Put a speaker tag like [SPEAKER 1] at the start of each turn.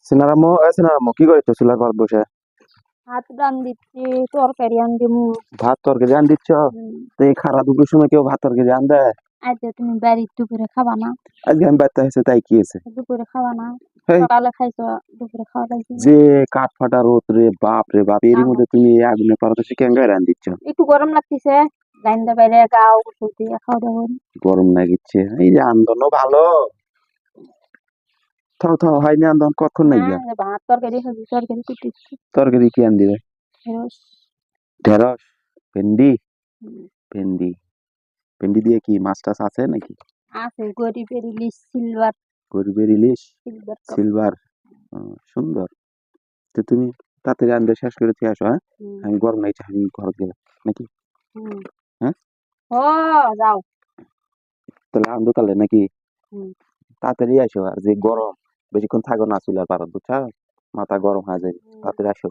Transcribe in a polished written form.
[SPEAKER 1] সিনারামো কি করছো চুলার পাড় বসে?
[SPEAKER 2] ভাত রান্ধিচ্ছি, তরকারি আনদিমু।
[SPEAKER 1] ভাত তরকারি রান দিচ্ছ? তো এই খারা দুপুর সময় কেউ ভাত তরকারি রান দেয়?
[SPEAKER 2] আজকে তুমি বাড়ির দুপুরে খাবা না?
[SPEAKER 1] আজকে আমি ব্যস্ত হয়েছে তাই কি হয়েছে?
[SPEAKER 2] দুপুরে খাবা না?
[SPEAKER 1] হেই,
[SPEAKER 2] সকালে খাইছো, দুপুরে খাওয়া লাগবে না?
[SPEAKER 1] যে কাঠ ফাটা রোদ রে বাপ এরই
[SPEAKER 2] আহো,
[SPEAKER 1] মধ্যে তুমি এই আগুনের পারদর্শী কেঙ্গায় রান দিচ্ছ?
[SPEAKER 2] একটু গরম লাগতেছে, রাইন্দা বাইরে গাও গোসল দিয়ে খাওয়া দাওয়া করুন।
[SPEAKER 1] গরম লাগিচ্ছে এই যে আন্দোলন ভালো। থাও থাও হয়নি আন্দোলন কখন
[SPEAKER 2] না,
[SPEAKER 1] নাই গিয়া
[SPEAKER 2] ভাত তরকারি খাবি, তরকারি কুটিচ্ছি।
[SPEAKER 1] তরকারি কি আন দিবে?
[SPEAKER 2] ঢেঁড়স।
[SPEAKER 1] ঢেঁড়স, ভেন্ডি,
[SPEAKER 2] হুম,
[SPEAKER 1] ভেন্ডি ভেন্ডি দিয়ে কি মাছ টাছ আছে নাকি?
[SPEAKER 2] আছে গরিবের ইলিশ, সিলভার,
[SPEAKER 1] গরিবের ইলিশ,
[SPEAKER 2] সিলভার কাপ।
[SPEAKER 1] সিলভার, সুন্দর। তো তুমি তাড়াতাড়ি রান্না শেষ করে দিয়ে আসো, হ্যাঁ?
[SPEAKER 2] হুম,
[SPEAKER 1] আমি গরম লাগছে, আমি ঘর গেলে নাকি?
[SPEAKER 2] হুম।
[SPEAKER 1] হ্যাঁ,
[SPEAKER 2] ও, যাও।
[SPEAKER 1] তাহলে আনবো তাহলে নাকি?
[SPEAKER 2] হুম,
[SPEAKER 1] তাড়াতাড়ি আসো, আর যে গরম বেশিক্ষণ থাকো না চুলার পাড়ার, বুঝছো? মাথা গরম হয়ে যায়,
[SPEAKER 2] হুম।
[SPEAKER 1] তাড়াতাড়ি আসো।